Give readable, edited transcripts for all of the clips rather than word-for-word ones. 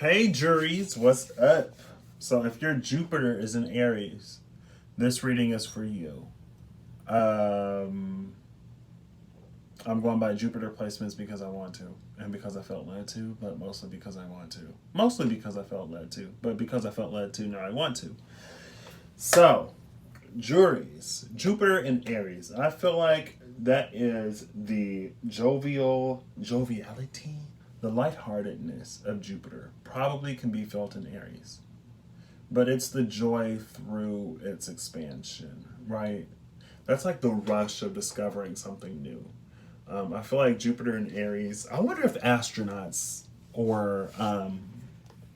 Hey, juries, what's up? So, if your Jupiter is in Aries, this reading is for you. Um, I'm going by Jupiter placements because I want to, and because I felt led to, but mostly because I want to. Mostly because I felt led to, but because I felt led to, now I want to. So, juries, Jupiter in Aries. I feel like that is the joviality, the lightheartedness of Jupiter. Probably can be felt in Aries, but it's the joy through its expansion, right? That's like the rush of discovering something new. I feel like Jupiter in Aries. I wonder if astronauts or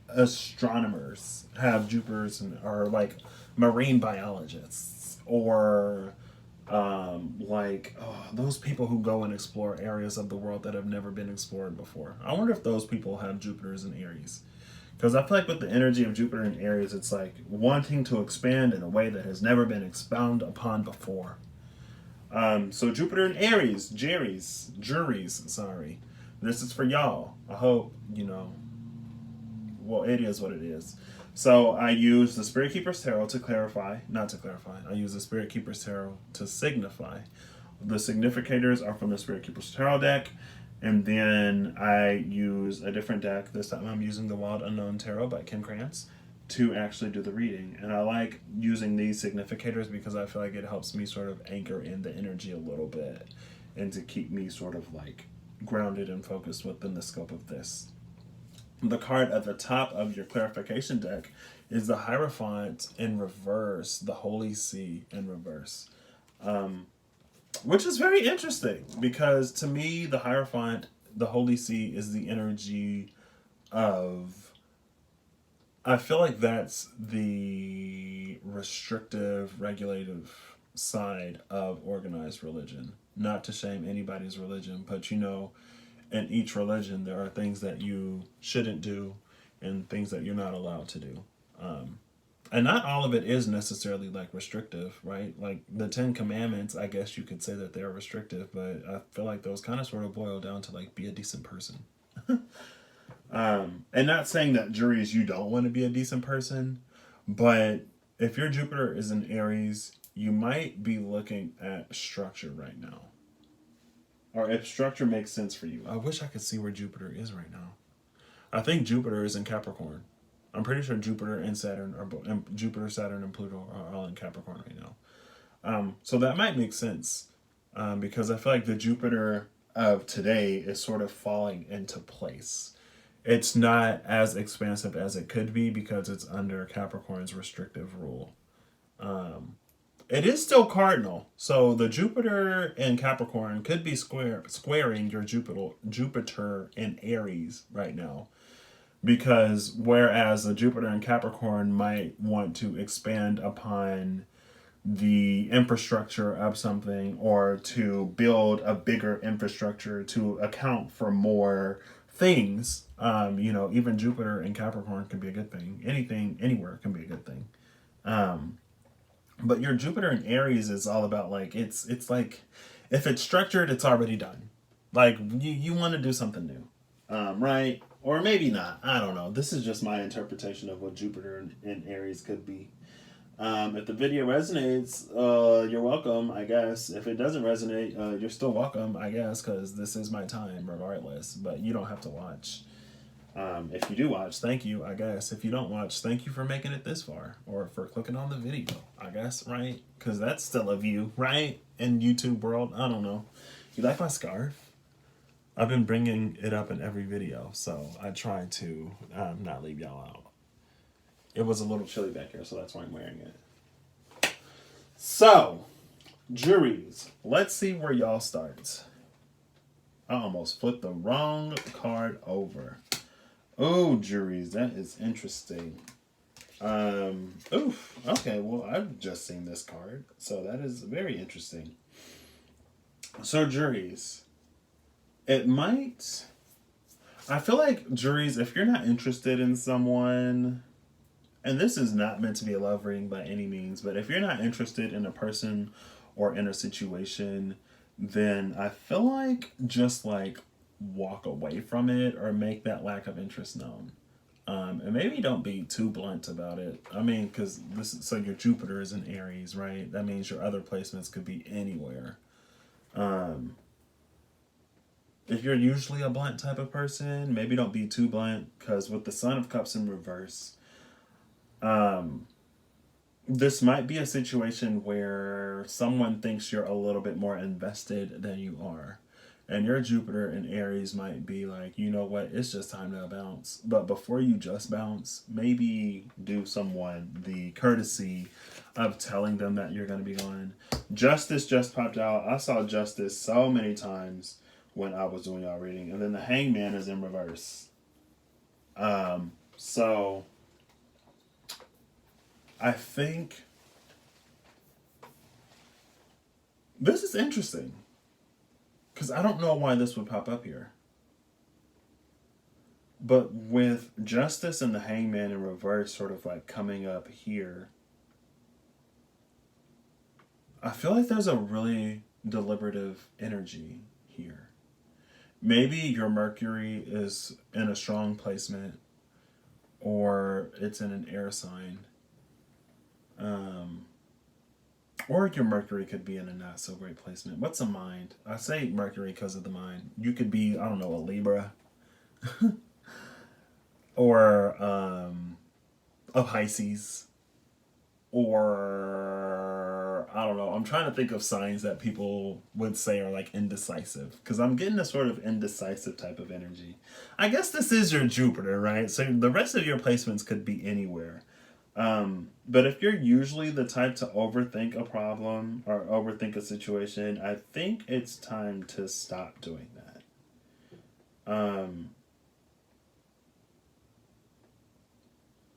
astronomers have Jupiters and are like marine biologists or those people who go and explore areas of the world that have never been explored before. I wonder if those people have Jupiters in Aries. Because I feel like with the energy of Jupiter in Aries, it's like wanting to expand in a way that has never been expounded upon before. So Jupiter in Aries, juries, sorry. This is for y'all. I hope, well, it is what it is. So I use the Spirit Keeper's Tarot to clarify, not to clarify, I use the Spirit Keeper's Tarot to signify. The significators are from the Spirit Keeper's Tarot deck, and then I use a different deck. This time I'm using the Wild Unknown Tarot by Kim Krantz to actually do the reading. And I like using these significators because I feel like it helps me sort of anchor in the energy a little bit and to keep me sort of like grounded and focused within the scope of this. The card at the top of your clarification deck is the Hierophant in reverse, the Holy See in reverse. Which is very interesting because to me, the Hierophant, the Holy See, is the energy of. I feel like that's the restrictive, regulative side of organized religion. Not to shame anybody's religion, but in each religion, there are things that you shouldn't do and things that you're not allowed to do. And not all of it is necessarily like restrictive, right? Like the Ten Commandments, I guess you could say that they're restrictive, but I feel like those kind of sort of boil down to like be a decent person. And not saying that juries you don't want to be a decent person, but if your Jupiter is in Aries, you might be looking at structure right now. Or if structure makes sense for you. I wish I could see where Jupiter is right now. I think Jupiter is in Capricorn. I'm pretty sure Jupiter and Saturn and Jupiter, Saturn, and Pluto are all in Capricorn right now. So that might make sense because I feel like the Jupiter of today is sort of falling into place. It's not as expansive as it could be because it's under Capricorn's restrictive rule. It is still cardinal, so the Jupiter in Capricorn could be squaring your Jupiter in Aries right now. Because whereas the Jupiter in Capricorn might want to expand upon the infrastructure of something or to build a bigger infrastructure to account for more things, even Jupiter in Capricorn can be a good thing. Anything, anywhere can be a good thing. But your Jupiter in Aries is all about like it's like if it's structured, it's already done. Like you want to do something new, right? Or maybe not. I don't know. This is just my interpretation of what Jupiter in Aries could be. If the video resonates, you're welcome, I guess. If it doesn't resonate, you're still welcome, I guess, because this is my time regardless. But you don't have to watch. If you do watch, thank you, I guess. If you don't watch, thank you for making it this far or for clicking on the video, I guess, right? Because that's still a view, right? In YouTube world, I don't know. You like my scarf? I've been bringing it up in every video, so I try to not leave y'all out. It was a little chilly back here, so that's why I'm wearing it. So, juries, let's see where y'all start. I almost flipped the wrong card over. Oh, juries, that is interesting. Okay, well, I've just seen this card, so that is very interesting. So, juries, it might... I feel like, juries, if you're not interested in someone... And this is not meant to be a love reading by any means, but if you're not interested in a person or in a situation, then I feel like just like walk away from it or make that lack of interest known. And maybe don't be too blunt about it. I mean, because so your Jupiter is in Aries, right? That means your other placements could be anywhere. Um, if you're usually a blunt type of person, maybe don't be too blunt, because with the Sun of Cups in reverse, um, this might be a situation where someone thinks you're a little bit more invested than you are. And your Jupiter in Aries might be like, you know what, it's just time to bounce. But before you just bounce, maybe do someone the courtesy of telling them that you're going to be gone. Justice just popped out. I saw Justice so many times when I was doing y'all reading. And then the Hangman is in reverse. So I think this is interesting because I don't know why this would pop up here. But with Justice and the Hangman in reverse sort of like coming up here, I feel like there's a really deliberative energy here. Maybe your Mercury is in a strong placement or it's in an air sign. Um, or your Mercury could be in a not so great placement. What's a mind? I say Mercury because of the mind. You could be, I don't know, a Libra or a Pisces or I don't know. I'm trying to think of signs that people would say are like indecisive because I'm getting a sort of indecisive type of energy. I guess this is your Jupiter, right? So the rest of your placements could be anywhere. But if you're usually the type to overthink a problem or overthink a situation, I think it's time to stop doing that.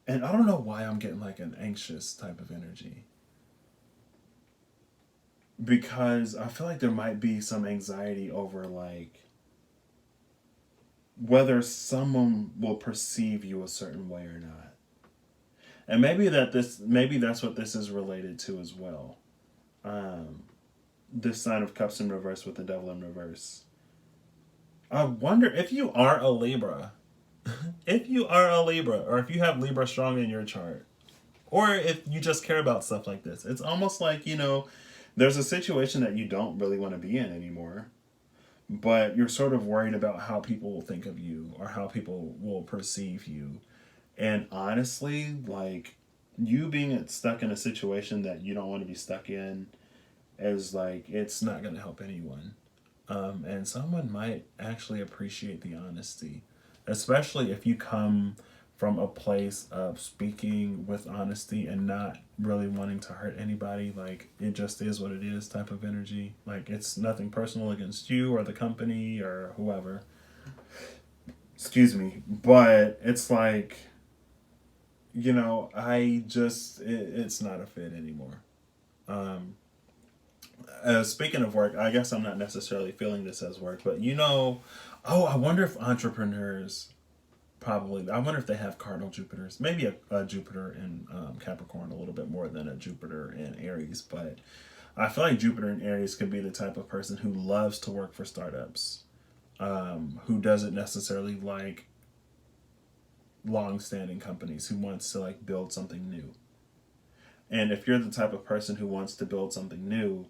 And I don't know why I'm getting like an anxious type of energy. Because I feel like there might be some anxiety over like whether someone will perceive you a certain way or not. And maybe that's what this is related to as well. Um, this sign of cups in reverse with the devil in reverse. I wonder if you are a Libra. If you are a Libra, or if you have Libra strong in your chart, or if you just care about stuff like this, it's almost like, there's a situation that you don't really want to be in anymore, but you're sort of worried about how people will think of you or how people will perceive you. And honestly, like, you being stuck in a situation that you don't want to be stuck in is like, it's not going to help anyone. And someone might actually appreciate the honesty, especially if you come from a place of speaking with honesty and not really wanting to hurt anybody. Like, it just is what it is type of energy. Like, it's nothing personal against you or the company or whoever. Excuse me. But it's like, it's not a fit anymore. Um, Speaking of work, I guess I'm not necessarily feeling this as work, but I wonder if entrepreneurs probably, I wonder if they have cardinal Jupiters, maybe a Jupiter in Capricorn a little bit more than a Jupiter in Aries, but I feel like Jupiter in Aries could be the type of person who loves to work for startups, who doesn't necessarily like long-standing companies, who wants to like build something new. And if you're the type of person who wants to build something new,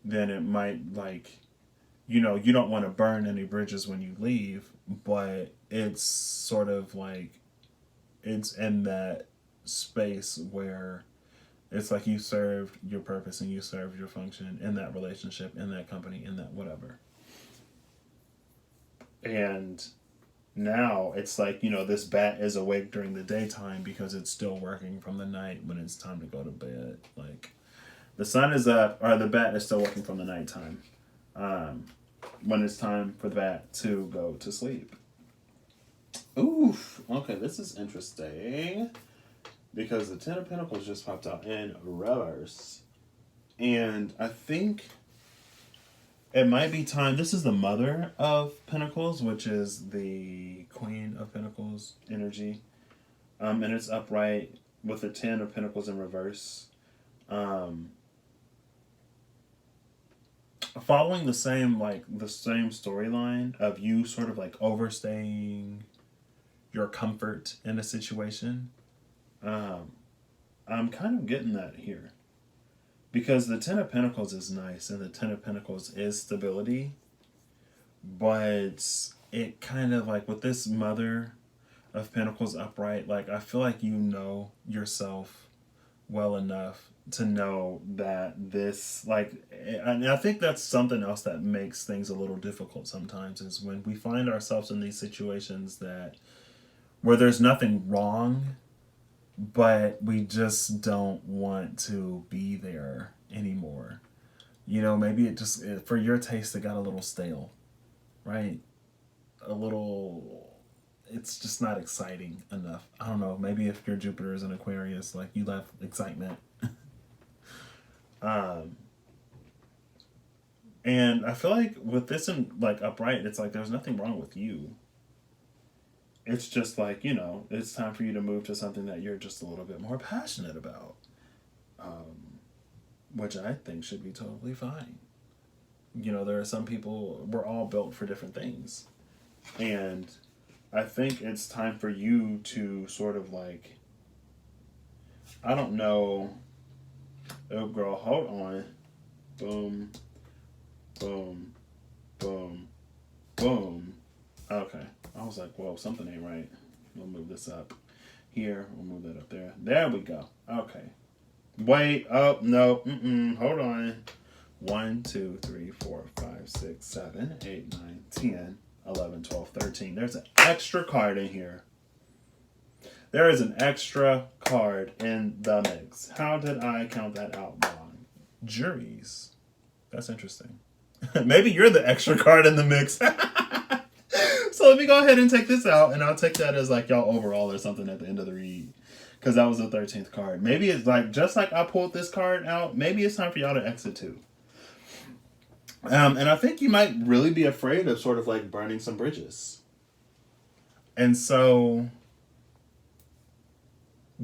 then it might like, you don't want to burn any bridges when you leave, but it's sort of like it's in that space where it's like you served your purpose and you served your function in that relationship, in that company, in that whatever. And now it's like, this bat is awake during the daytime because it's still working from the night when it's time to go to bed. Like, the sun is up, or the bat is still working from the nighttime. When it's time for the bat to go to sleep. Oof. Okay, this is interesting because the Ten of Pentacles just popped out in reverse. And I think it might be time. This is the Mother of Pentacles, which is the Queen of Pentacles energy. And it's upright with the Ten of Pentacles in reverse. Following the same storyline of you sort of like overstaying, your comfort in a situation. I'm kind of getting that here. Because the Ten of Pentacles is nice and the Ten of Pentacles is stability. But it kind of like with this Mother of Pentacles upright, like I feel like you know yourself well enough to know that this, like, and I think that's something else that makes things a little difficult sometimes is when we find ourselves in these situations that where there's nothing wrong, but we just don't want to be there anymore. You know, maybe it just, for your taste, it got a little stale, right? A little, it's just not exciting enough. I don't know. Maybe if your Jupiter is an Aquarius, like you love excitement. um, and I feel like with this in like upright, it's like there's nothing wrong with you. It's just like, you know, it's time for you to move to something that you're just a little bit more passionate about, which I think should be totally fine. You know, there are some people, we're all built for different things. And I think it's time for you to sort of like, I don't know. Oh, girl, hold on. Boom, boom, boom, boom. Okay. I was like, whoa, something ain't right. We'll move this up here. We'll move that up there. There we go. Okay. Wait. Oh, no. Hold on. 1, 2, 3, 4, 5, 6, 7, 8, 9, 10, 11, 12, 13. There's an extra card in here. There is an extra card in the mix. How did I count that out wrong? Juries. That's interesting. Maybe you're the extra card in the mix. So let me go ahead and take this out, and I'll take that as like y'all overall or something at the end of the read. Because that was the 13th card. Maybe it's like, just like I pulled this card out, maybe it's time for y'all to exit too. And I think you might really be afraid of sort of like burning some bridges. And so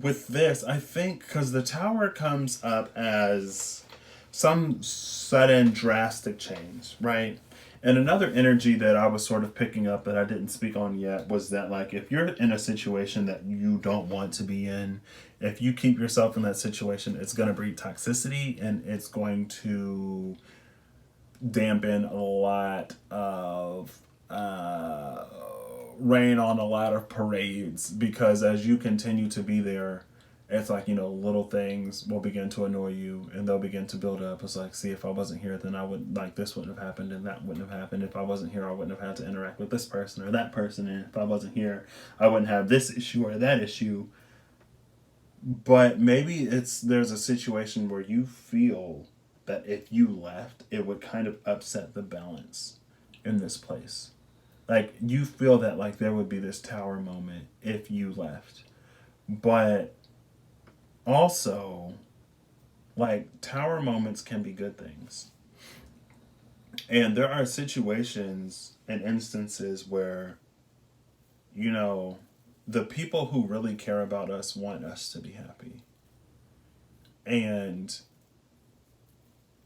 with this, I think because the Tower comes up as some sudden drastic change, right? And another energy that I was sort of picking up that I didn't speak on yet was that, like, if you're in a situation that you don't want to be in, if you keep yourself in that situation, it's going to breed toxicity and it's going to dampen a lot of rain on a lot of parades, because as you continue to be there, it's like, you know, little things will begin to annoy you and they'll begin to build up. It's like, see, if I wasn't here, then I would, like, this wouldn't have happened and that wouldn't have happened. If I wasn't here, I wouldn't have had to interact with this person or that person. And if I wasn't here, I wouldn't have this issue or that issue. But maybe there's a situation where you feel that if you left, it would kind of upset the balance in this place. Like, you feel that, like, there would be this Tower moment if you left. But also, like, Tower moments can be good things. And there are situations and instances where, you know, the people who really care about us want us to be happy. And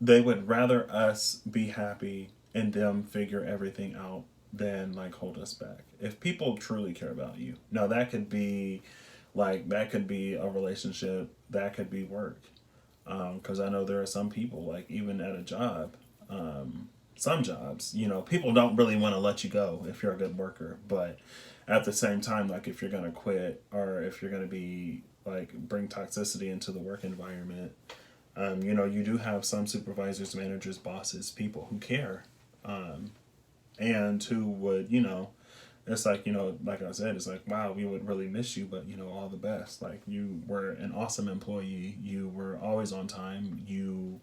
they would rather us be happy and them figure everything out than, like, hold us back. If people truly care about you. Now, that could be like, that could be a relationship, that could be work. Because I know there are some people, like, even at a job, some jobs, you know, people don't really want to let you go if you're a good worker. But at the same time, like, if you're going to quit or if you're going to be, like, bring toxicity into the work environment, you know, you do have some supervisors, managers, bosses, people who care, and who would, you know, it's like, you know, like I said, it's like, wow, we would really miss you, but, you know, all the best. Like, you were an awesome employee. You were always on time. You,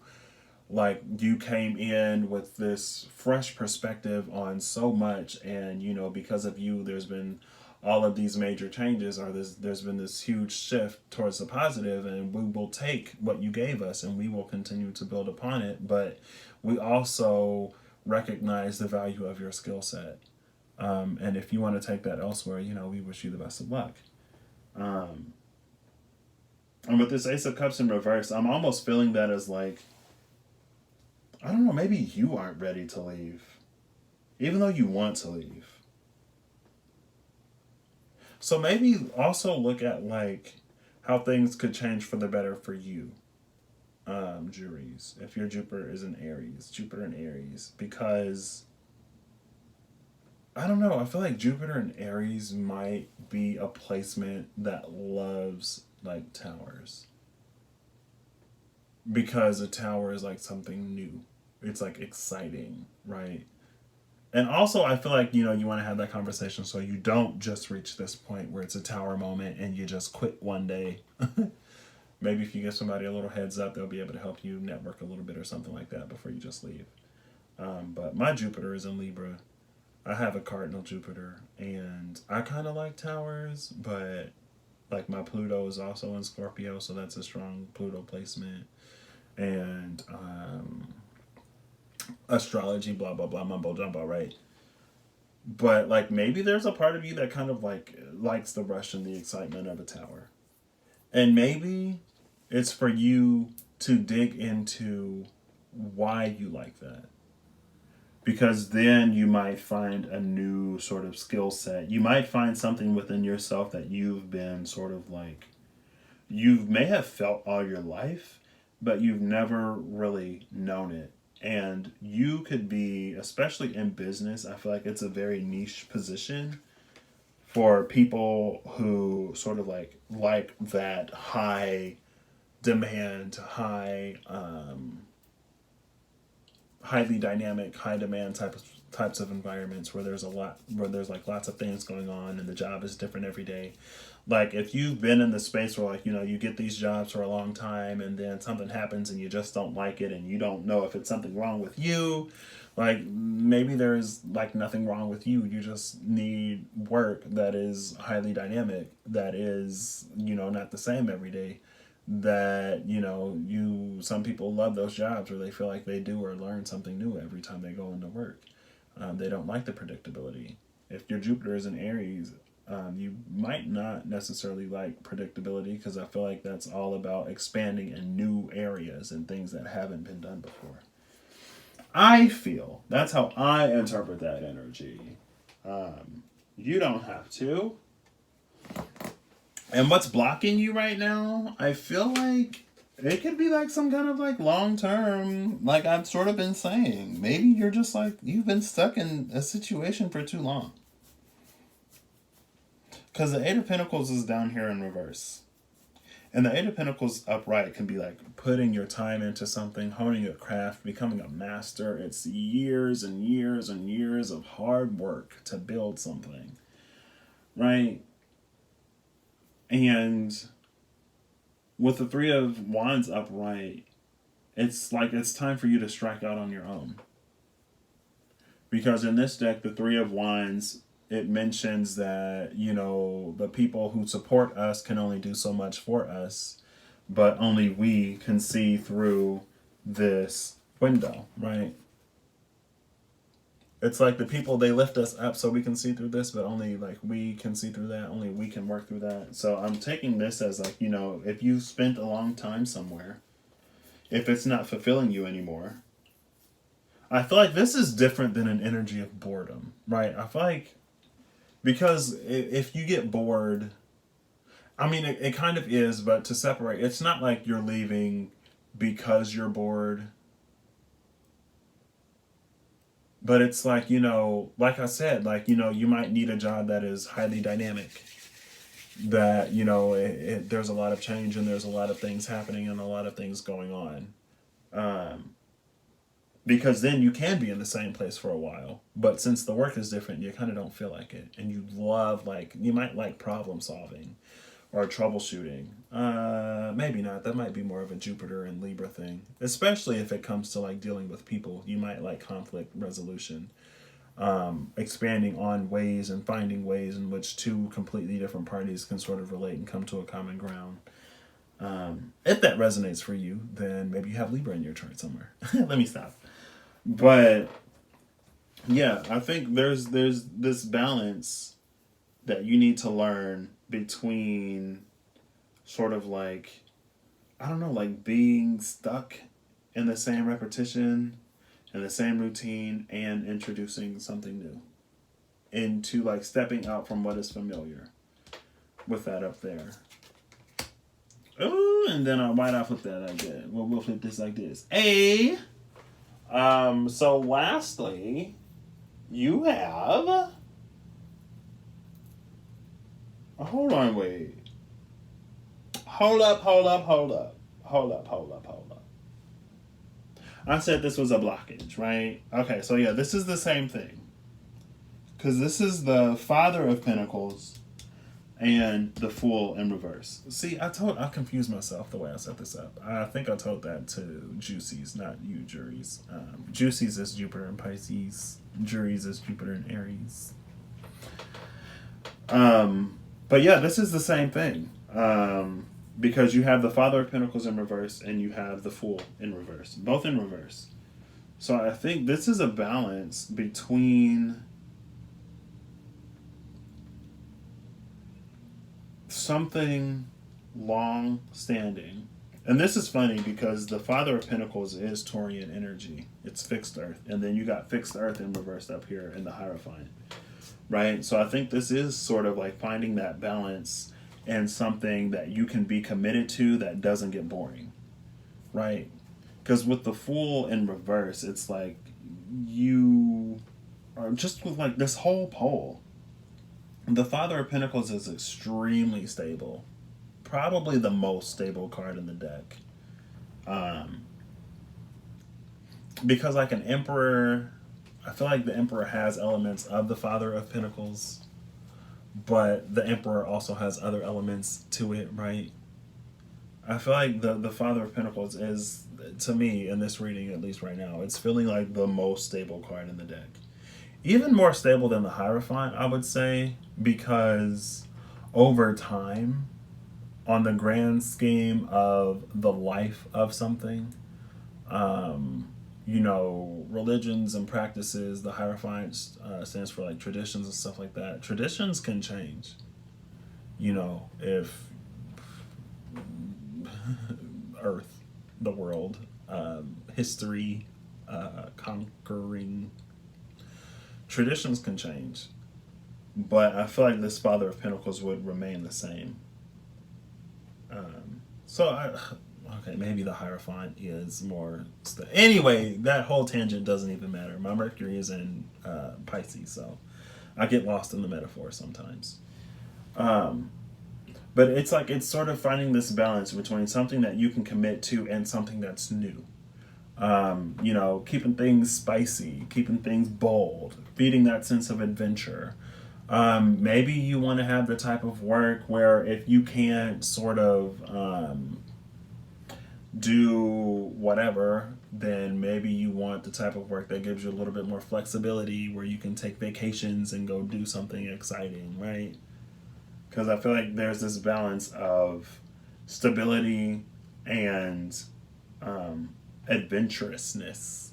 like, you came in with this fresh perspective on so much. And, you know, because of you, there's been all of these major changes, or there's been this huge shift towards the positive, and we will take what you gave us and we will continue to build upon it. But we also recognize the value of your skill set. And if you want to take that elsewhere, you know, we wish you the best of luck. And with this Ace of Cups in reverse, I'm almost feeling that as like, I don't know, maybe you aren't ready to leave, even though you want to leave. So maybe also look at like how things could change for the better for you, Juries. If your Jupiter is in Aries, Jupiter in Aries, because I don't know. I feel like Jupiter in Aries might be a placement that loves like towers because a tower is like something new. It's like exciting, right? And also, I feel like you want to have that conversation so you don't just reach this point where it's a tower moment and you just quit one day. Maybe if you give somebody a little heads up, they'll be able to help you network a little bit or something like that before you just leave. But my Jupiter is in Libra. I have a cardinal Jupiter, and I kind of like towers, but like my Pluto is also in Scorpio, so that's a strong Pluto placement. And astrology, blah blah blah, mumbo jumbo, right? But like maybe there's a part of you that kind of like likes the rush and the excitement of a tower, and maybe it's for you to dig into why you like that, because then you might find a new sort of skill set. You might find something within yourself that you've been sort of like, you may have felt all your life, but you've never really known it. And you could be, especially in business, I feel like it's a very niche position for people who sort of like that high demand, highly dynamic, high demand types of environments where there's like lots of things going on and the job is different every day. Like if you've been in the space where like you get these jobs for a long time and then something happens and you just don't like it and you don't know if it's something wrong with you, like maybe there's like nothing wrong with you, you just need work that is highly dynamic, that is not the same every day, that some people love those jobs where they feel like they do or learn something new every time they go into work. They don't like the predictability. If your Jupiter is in Aries, you might not necessarily like predictability, because I feel like that's all about expanding in new areas and things that haven't been done before. I feel that's how I interpret that energy. You don't have to. And what's blocking you right now? I feel like it could be like some kind of like long term, like I've sort of been saying. Maybe you're just like, you've been stuck in a situation for too long. Because the Eight of Pentacles is down here in reverse. And the Eight of Pentacles upright can be like putting your time into something, honing your craft, becoming a master. It's years and years and years of hard work to build something, right? And with the Three of Wands upright, it's like it's time for you to strike out on your own. Because in this deck, the Three of Wands, it mentions that, the people who support us can only do so much for us, but only we can see through this window, right? It's like the people, they lift us up so we can see through this, but only like we can see through that, only we can work through that. So I'm taking this as like, if you spent a long time somewhere, if it's not fulfilling you anymore, I feel like this is different than an energy of boredom, right? I feel like, because if you get bored, I mean, it kind of is, but to separate, it's not like you're leaving because you're bored. But it's like, like I said, like, you might need a job that is highly dynamic, that, there's a lot of change and there's a lot of things happening and a lot of things going on. Because then you can be in the same place for a while. But since the work is different, you kind of don't feel like it. And you love, like, you might like problem solving or troubleshooting. Maybe not. That might be more of a Jupiter and Libra thing. Especially if it comes to, like, dealing with people. You might like conflict resolution. Expanding on ways and finding ways in which two completely different parties can sort of relate and come to a common ground. If that resonates for you, then maybe you have Libra in your chart somewhere. Let me stop. But yeah, I think there's this balance that you need to learn between sort of like, I don't know, like being stuck in the same repetition and the same routine and introducing something new into like stepping out from what is familiar. with that up there. Oh, and then why did I flip that like that? Well, we'll flip this like this. A. So lastly, you have. Hold on, wait. Hold up. I said this was a blockage, right? Okay, so yeah, this is the same thing. Because this is the Father of Pentacles and the Fool in reverse. See, I confused myself the way I set this up. I think I told that to Juicies, not you, Juries. Juicies is Jupiter in Pisces. Juries is Jupiter in Aries. But yeah, this is the same thing. Because you have the Father of Pentacles in reverse and you have the Fool in reverse. Both in reverse. So I think this is a balance between something long standing. And this is funny because the Father of Pentacles is Taurian energy. It's fixed earth. And then you got fixed earth in reverse up here in the Hierophant. Right? So I think this is sort of like finding that balance and something that you can be committed to that doesn't get boring. Right? Because with the Fool in reverse, it's like you are just with like this whole pole. The Father of Pentacles is extremely stable. Probably the most stable card in the deck. Because like an Emperor, I feel like the Emperor has elements of the Father of Pentacles, but the Emperor also has other elements to it, right? I feel like the Father of Pentacles is, to me, in this reading, at least right now, it's feeling like the most stable card in the deck. Even more stable than the Hierophant, I would say, because over time, on the grand scheme of the life of something, religions and practices, the Hierophant stands for like traditions and stuff like that. Traditions can change. If Earth, the world, history, conquering, traditions can change, but I feel like this Father of Pentacles would remain the same. Okay, maybe the Hierophant is more. Anyway, that whole tangent doesn't even matter. My Mercury is in Pisces, so I get lost in the metaphor sometimes. But it's sort of finding this balance between something that you can commit to and something that's new. Keeping things spicy, keeping things bold, feeding that sense of adventure. Maybe you want to have the type of work where if you can't sort of do whatever, then maybe you want the type of work that gives you a little bit more flexibility where you can take vacations and go do something exciting, right? Because I feel like there's this balance of stability and adventurousness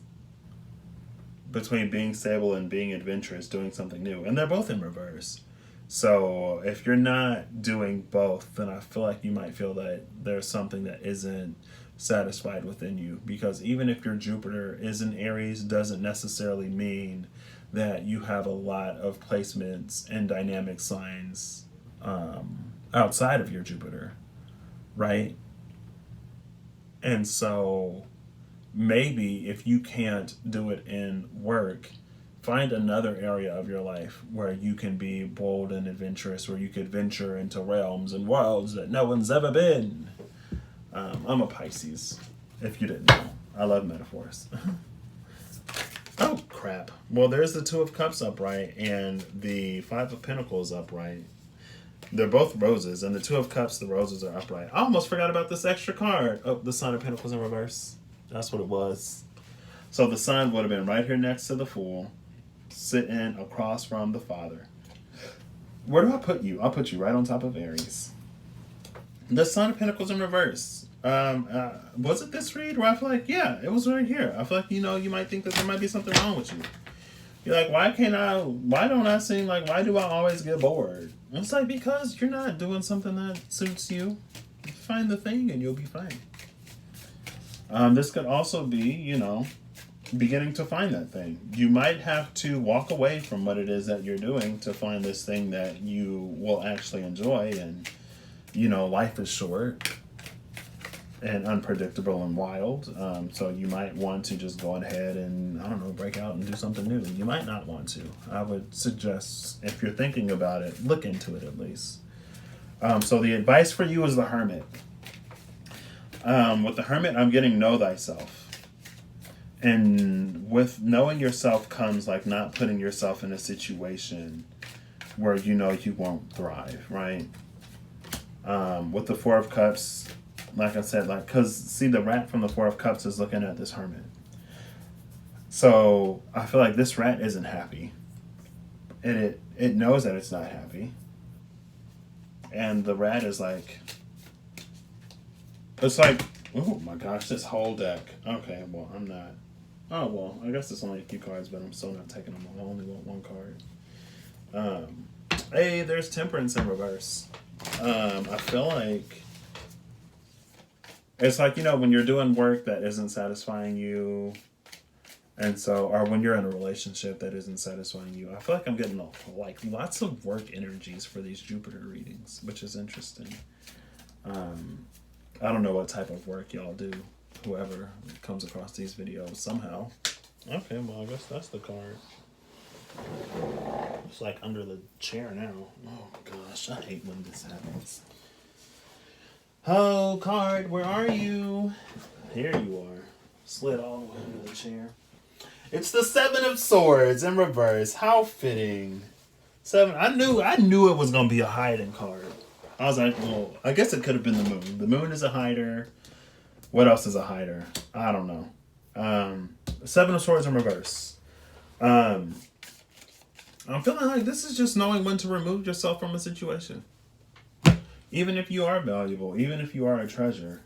between being stable and being adventurous, doing something new. And they're both in reverse. So if you're not doing both, then I feel like you might feel that there's something that isn't satisfied within you. Because even if your Jupiter is in Aries, doesn't necessarily mean that you have a lot of placements and dynamic signs outside of your Jupiter, right? And so maybe if you can't do it in work, find another area of your life where you can be bold and adventurous, where you could venture into realms and worlds that no one's ever been. I'm a Pisces, if you didn't know. I love metaphors. Oh, crap. Well, there's the Two of Cups upright and the Five of Pentacles upright. They're both roses, and the Two of Cups, the roses are upright. I almost forgot about this extra card. Oh, the Sun of Pentacles in reverse. That's what it was. So the Sun would have been right here next to the Fool, sitting across from the Father. Where do I put you? I'll put you right on top of Aries. The Sun of Pentacles in reverse. Was it this read where I feel like, yeah, it was right here. I feel like, you might think that there might be something wrong with you. You're like, why don't I seem like, why do I always get bored? And it's like, because you're not doing something that suits you. Find the thing and you'll be fine. This could also be, beginning to find that thing. You might have to walk away from what it is that you're doing to find this thing that you will actually enjoy. And, life is short and unpredictable and wild. So you might want to just go ahead and, I don't know, break out and do something new. You might not want to. I would suggest, if you're thinking about it, look into it at least. So the advice for you is the Hermit. With the Hermit, I'm getting know thyself. And with knowing yourself comes like not putting yourself in a situation where you won't thrive, right? With the Four of Cups, like I said, because see, the rat from the Four of Cups is looking at this Hermit. So I feel like this rat isn't happy. And it knows that it's not happy. And the rat is like, it's like, oh my gosh, this whole deck. Okay, well, I'm not. Oh, well, I guess it's only a few cards, but I'm still not taking them all. I only want one card. Hey, there's Temperance in reverse. I feel like it's like, when you're doing work that isn't satisfying you, and so, or when you're in a relationship that isn't satisfying you, I feel like I'm getting lots of work energies for these Jupiter readings, which is interesting. I don't know what type of work y'all do, whoever comes across these videos somehow. Okay, well, I guess that's the card. It's like under the chair now. Oh gosh, I hate when this happens. Oh, card, where are you? Here you are. Slid all the way under the chair. It's the Seven of Swords in reverse. How fitting. Seven. I knew it was gonna be a hiding card. I was like, well, I guess it could have been the moon. The moon is a hider. What else is a hider? I don't know. Seven of Swords in reverse. I'm feeling like this is just knowing when to remove yourself from a situation. Even if you are valuable, even if you are a treasure.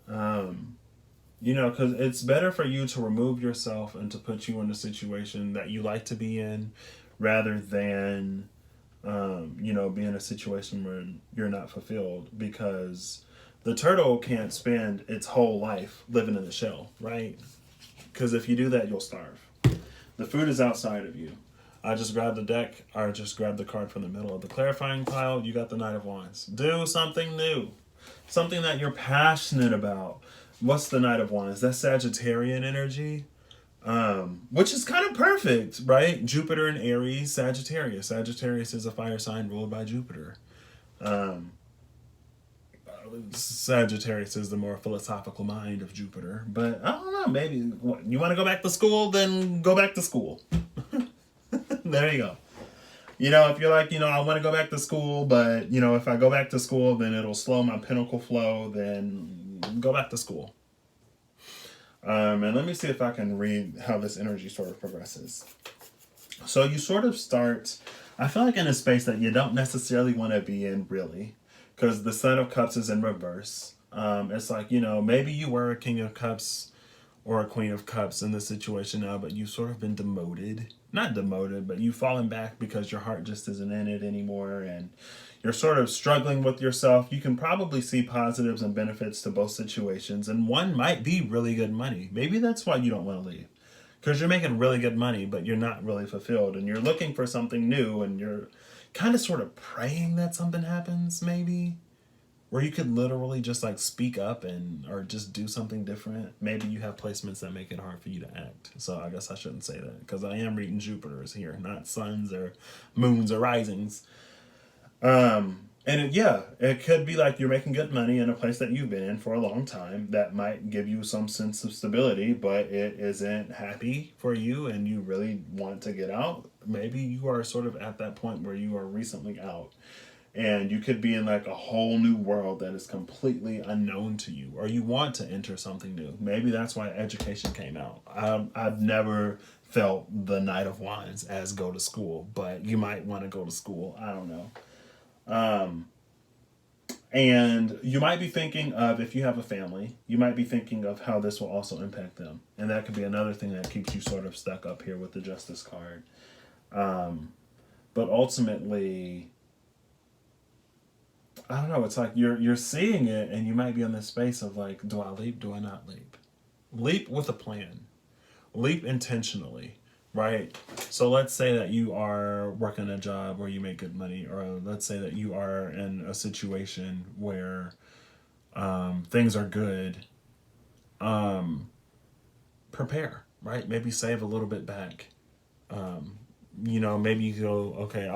Because it's better for you to remove yourself and to put you in a situation that you like to be in rather than, be in a situation where you're not fulfilled, because the turtle can't spend its whole life living in a shell, right? Because if you do that, you'll starve. The food is outside of you. I just grabbed the deck, or just grabbed the card from the middle of the clarifying pile. You got the Knight of Wands. Do something new. Something that you're passionate about. What's the Knight of Wands? That's Sagittarian energy. Which is kind of perfect, right? Jupiter and Aries, Sagittarius. Sagittarius is a fire sign ruled by Jupiter. Sagittarius is the more philosophical mind of Jupiter. But I don't know, maybe you want to go back to school, then go back to school. There you go. If you're like, I want to go back to school, but, if I go back to school, then it'll slow my pinnacle flow, then go back to school. And let me see if I can read how this energy sort of progresses. So you sort of start, I feel like in a space that you don't necessarily want to be in, really, because the Son of Cups is in reverse. It's like, maybe you were a King of Cups or a Queen of Cups in this situation now, but you've sort of been demoted. Not demoted, but you've fallen back because your heart just isn't in it anymore, and you're sort of struggling with yourself. You can probably see positives and benefits to both situations, and one might be really good money. Maybe that's why you don't want to leave, because you're making really good money, but you're not really fulfilled, and you're looking for something new, and you're kind of sort of praying that something happens, maybe, where you could literally just speak up or just do something different. Maybe you have placements that make it hard for you to act. So I guess I shouldn't say that, because I am reading Jupiters here, not suns or moons or risings. It could be like you're making good money in a place that you've been in for a long time. That might give you some sense of stability, but it isn't happy for you and you really want to get out. Maybe you are sort of at that point where you are recently out. And you could be in a whole new world that is completely unknown to you, or you want to enter something new. Maybe that's why education came out. I've never felt the Knight of Wands as go to school, but you might want to go to school. I don't know. And you might be thinking of, if you have a family, you might be thinking of how this will also impact them. And that could be another thing that keeps you sort of stuck up here with the Justice card. But ultimately, I don't know, it's like you're seeing it, and you might be in this space of do I leap, do I not leap? Leap with a plan. leap intentionally, right? So let's say that you are working a job where you make good money, or let's say that you are in a situation where things are good. Prepare, right? Maybe save a little bit back. Maybe you go, okay,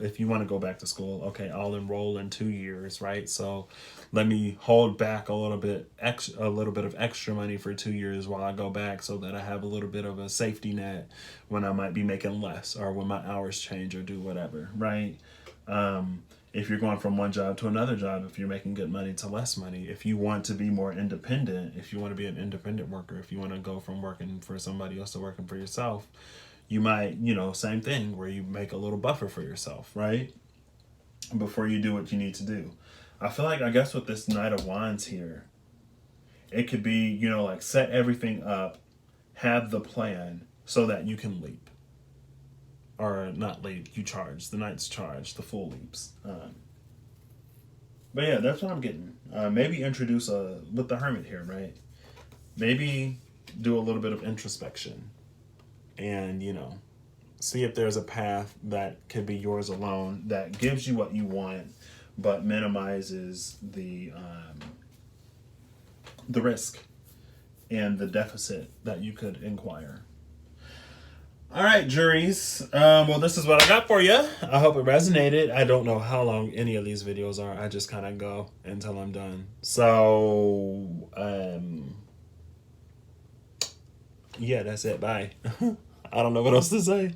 if you want to go back to school, okay, I'll enroll in 2 years, right? So let me hold back a little bit of extra money for 2 years while I go back, so that I have a little bit of a safety net when I might be making less, or when my hours change or do whatever, right? If you're going from one job to another job, if you're making good money to less money, if you want to be more independent, if you want to be an independent worker, if you want to go from working for somebody else to working for yourself, you might, same thing, where you make a little buffer for yourself, right? Before you do what you need to do. I guess with this Knight of Wands here, it could be, like set everything up, have the plan so that you can leap. Or not leap, you charge. The Knight's charge, the full leaps. But yeah, that's what I'm getting. Maybe introduce with the Hermit here, right? Maybe do a little bit of introspection, and see if there's a path that could be yours alone, that gives you what you want but minimizes the risk and the deficit that you could inquire. All right, juries. Well, this is what I got for you. I hope it resonated. I don't know how long any of these videos are. I just kind of go until I'm done. So, yeah, that's it. Bye. I don't know what else to say.